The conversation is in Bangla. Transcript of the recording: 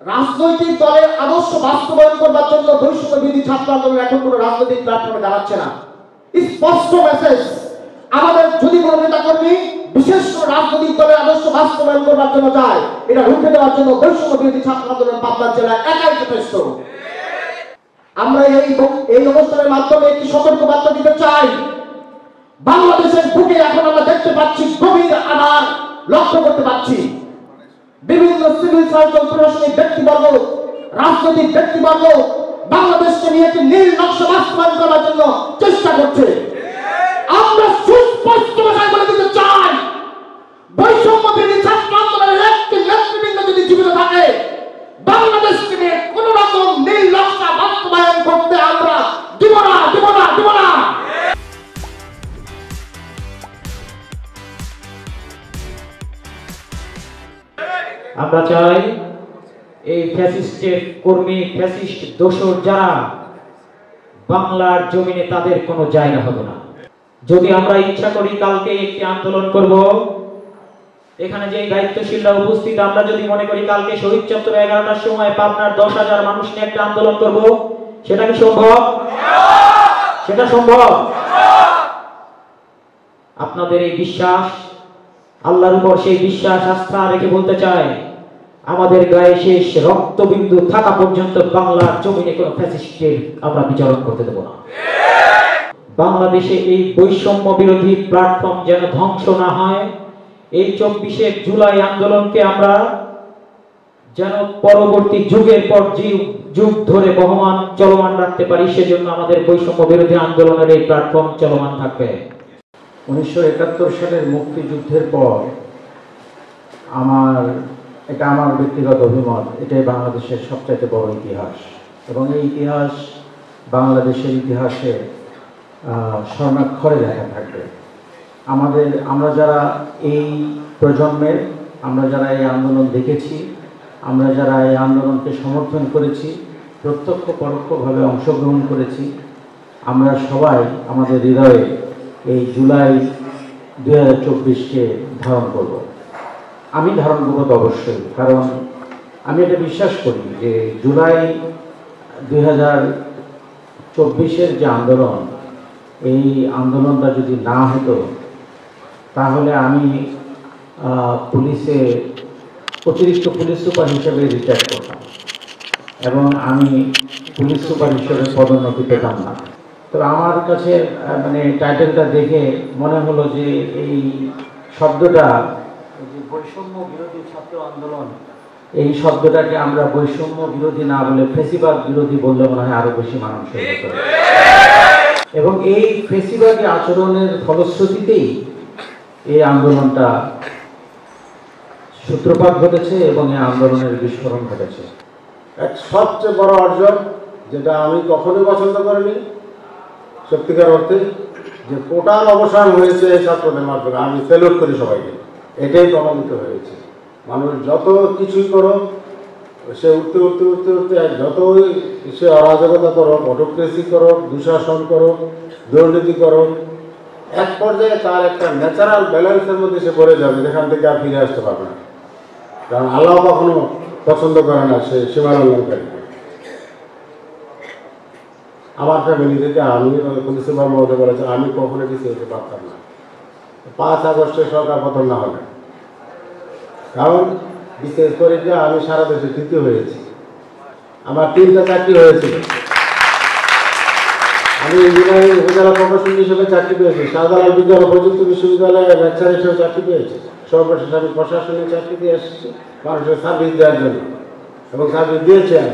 রাজনৈতিক দলের আদর্শ বাস্তবায়ন করবার জন্য বৈষম্য বিরোধী ছাত্র আন্দোলন এখন কোনো রাজনৈতিক প্ল্যাটফর্মে দাঁড়াচ্ছে না। স্পষ্ট মেসেজ, আমাদের যদি কোনো নেতা কর্মী বিশেষ করে রাজনৈতিক দলের আদর্শ বাস্তবায়ন করবার জন্য যায়, এটা রুখে দেওয়ার জন্য বৈষম্য বিরোধী ছাত্র আন্দোলন পাবনা জেলায় একাই যথেষ্ট। আমরা এই অনুষ্ঠানের মাধ্যমে একটি সতর্ক বার্তা দিতে চাই। বাংলাদেশের বুকে এখন আমরা দেখতে পাচ্ছি গভীর আধার লক্ষ্য করতে পারছি। বিভিন্ন সিভিল সার্জন, প্রশাসনিক ব্যক্তিবর্গ, রাজনৈতিক ব্যক্তিবর্গ বাংলাদেশকে নিয়ে একটি নীল নকশা বাস্তবায়ন করার জন্য চেষ্টা করছে। আমরা সুস্পষ্ট ভাষায় বলে দিতে চাই, বৈষম্য বিরোধী ছাত্র আন্দোলনের একটি নেতৃবৃন্দ যদি জীবিত থাকে, বাংলাদেশকে নিয়ে কোন রকম নীল নকশা বাস্তবায়ন করতে আমরা দিব না, দিব না, দিব না। আমরা চাই এই ফ্যাসিস্টের কর্মী, ফ্যাসিস্ট দোসর যারা, বাংলার জমিনে তাদের কোনো জায়গা হবে না। যদি আমরা ইচ্ছা করি কালকে একটি আন্দোলন করব, এখানে যে দায়িত্বশীলরা উপস্থিত, আমরা যদি মনে করি কালকে শহীদ চত্বরে 11টার সময় পাবনার 10,000 মানুষ নিয়ে একটা আন্দোলন করব, সেটা কি সম্ভব? সেটা সম্ভব? আপনাদের এই বিশ্বাস, আল্লাহর উপর সেই বিশ্বাস আস্থা রেখে বলতে চাই, আমাদের গায়ে শেষ রক্তবিন্দু থাকা পর্যন্ত বাংলার জমিনে কোনো ফ্যাসিস্টের আমরা বিচরণ করতে দেব না। বাংলাদেশে এই বৈষম্য বিরোধী প্ল্যাটফর্ম যেন ধ্বংস না হয়, এই 24শে জুলাই আন্দোলনকে আমরা যেন পরবর্তী যুগের পর যুগ ধরে বহমান চলমান রাখতে পারি, সেজন্য আমাদের বৈষম্য বিরোধী আন্দোলনের এই প্ল্যাটফর্ম চলমান থাকবে। 1971 সালের মুক্তিযুদ্ধের পর এটা আমার ব্যক্তিগত অভিমত, এটাই বাংলাদেশের সবচাইতে বড় ইতিহাস এবং এই ইতিহাস বাংলাদেশের ইতিহাসে স্বর্ণাক্ষরে লেখা থাকবে। আমরা যারা এই প্রজন্মের, আমরা যারা এই আন্দোলন দেখেছি, আমরা যারা এই আন্দোলনকে সমর্থন করেছি, প্রত্যক্ষ পরোক্ষভাবে অংশগ্রহণ করেছি, আমরা সবাই আমাদের হৃদয়ে এই জুলাই 2024কে ধারণ করব। আমি ধারণ করব তো অবশ্যই, কারণ আমি এটা বিশ্বাস করি যে জুলাই 2024-এর যে আন্দোলন, এই আন্দোলনটা যদি না হতো তাহলে আমি অতিরিক্ত পুলিশ সুপার হিসেবে রিটায়ার করতাম এবং আমি পুলিশ সুপার হিসেবে পদোন্নতি পেতাম না। তো আমার কাছে টাইটেলটা দেখে মনে হলো যে এই শব্দটা, যে বৈষম্য বিরোধী ছাত্র আন্দোলন, এই শব্দটাকে আমরা বৈষম্য বিরোধী না বলে ফেসিবাদ বিরোধী বললে মনে হয় আরো বেশি মানুষের হতো। এবং এই ফেসিবাদী আচরণের ফলশ্রুতিতেই এই আন্দোলনটা সূত্রপাত ঘটেছে এবং এই আন্দোলনের বিস্ফোরণ ঘটেছে। এক সবচেয়ে বড় অর্জন, যেটা আমি কখনোই পছন্দ করিনি সত্যিকার অর্থে, যে কোটার অবসান হয়েছে এই ছাত্রদের মাধ্যমে। আমি সেলুট করি সবাইকে, এটাই প্রমাণিত হয়েছে। মানুষ যত কিছুই করো, সে উঠতে উঠতে উঠতে উঠতে যতই সে অরাজকতা করো, অটোক্রেসি করো, দুঃশাসন করো, দুর্নীতি করো, এক পর্যায়ে তার একটা ন্যাচারাল ব্যালেন্সের মধ্যে সে পড়ে যাবে, যেখান থেকে আর ফিরে আসতে পারবে না। কারণ আল্লাহ কখনো পছন্দ করে না সে সীমালঙ্ঘনকারী। আমার ফ্যামিলি থেকে আমি পুলিশ সুপার মহোদয় বলেছে, আমি কখনো কিছু হতে পারতাম না 5 আগস্টে সরকার পতন না হবে। কারণ বিশেষ করে যে আমি সারা দেশে তৃতীয় হয়েছি, আমার 3টা চাকরি হয়েছিল। আমি ইঞ্জিনিয়ারিং উপজেলা প্রকৌশলী হিসেবে চাকরি পেয়েছি, শাহজালাল বিজ্ঞান ও প্রযুক্তি বিশ্ববিদ্যালয়ে লেকচার হিসেবে চাকরি পেয়েছি। সর্বশেষ আমি প্রশাসনিক চাকরি দিয়ে এসেছি মানুষের সার্ভিস দেওয়ার জন্য, এবং সার্ভিস দিয়েছি আমি।